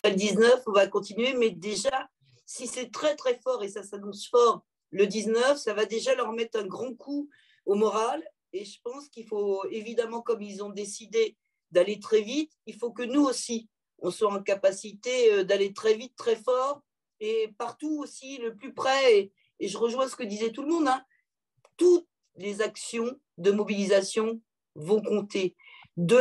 le 19, on va continuer, mais déjà, si c'est très très fort et ça s'annonce fort le 19, ça va déjà leur mettre un grand coup au moral. Et je pense qu'il faut, évidemment, comme ils ont décidé d'aller très vite, il faut que nous aussi, on soit en capacité d'aller très vite, très fort, et partout aussi, le plus près. Et je rejoins ce que disait tout le monde, hein, toutes les actions de mobilisation vont compter. De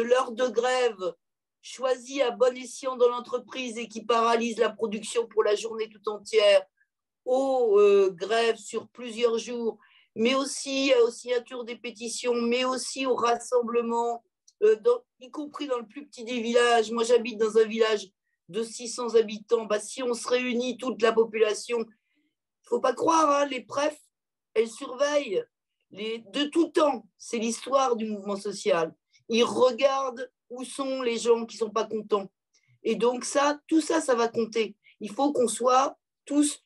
l'heure de grève choisie à bon escient dans l'entreprise et qui paralyse la production pour la journée tout entière, aux grèves sur plusieurs jours, mais aussi aux signatures des pétitions, mais aussi aux rassemblements, y compris dans le plus petit des villages. Moi, j'habite dans un village de 600 habitants. Bah, si on se réunit, toute la population, il ne faut pas croire, hein, les préfs, elles surveillent de tout temps. C'est l'histoire du mouvement social. Ils regardent où sont les gens qui ne sont pas contents. Et donc, tout ça, ça va compter. Il faut qu'on soit tous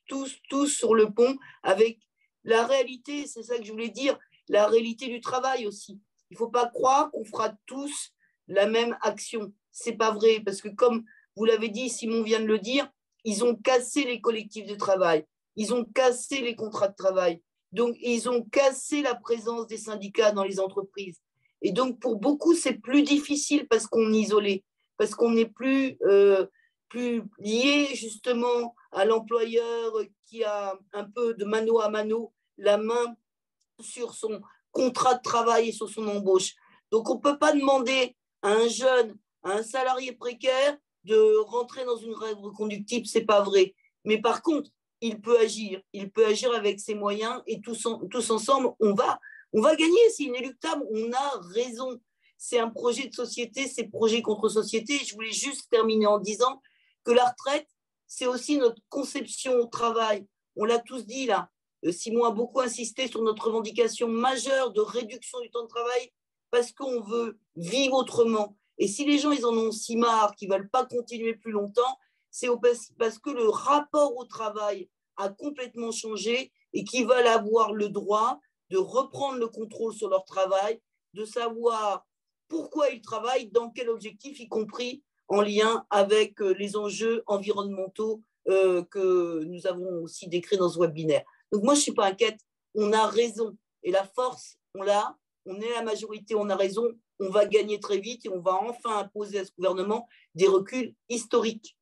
sur le pont avec la réalité, c'est ça que je voulais dire, la réalité du travail aussi. Il ne faut pas croire qu'on fera tous la même action. Ce n'est pas vrai, parce que comme vous l'avez dit, Simon vient de le dire, ils ont cassé les collectifs de travail, ils ont cassé les contrats de travail, donc ils ont cassé la présence des syndicats dans les entreprises. Et donc pour beaucoup, c'est plus difficile parce qu'on est isolé, parce qu'on n'est plus lié justement à l'employeur qui a un peu de mano à mano la main sur son contrat de travail et sur son embauche. Donc on ne peut pas demander à un jeune, à un salarié précaire de rentrer dans une règle reconductible, ce n'est pas vrai. Mais par contre, il peut agir avec ses moyens et tous ensemble, on va gagner, c'est inéluctable, on a raison. C'est un projet de société, c'est projet contre société. Je voulais juste terminer en disant que la retraite, c'est aussi notre conception au travail. On l'a tous dit là. Simon a beaucoup insisté sur notre revendication majeure de réduction du temps de travail parce qu'on veut vivre autrement. Et si les gens ils en ont si marre, qu'ils ne veulent pas continuer plus longtemps, c'est parce que le rapport au travail a complètement changé et qu'ils veulent avoir le droit de reprendre le contrôle sur leur travail, de savoir pourquoi ils travaillent, dans quel objectif, y compris en lien avec les enjeux environnementaux que nous avons aussi décrits dans ce webinaire. Donc moi, je ne suis pas inquiète, on a raison. Et la force, on l'a, on est la majorité, on a raison, on va gagner très vite et on va enfin imposer à ce gouvernement des reculs historiques.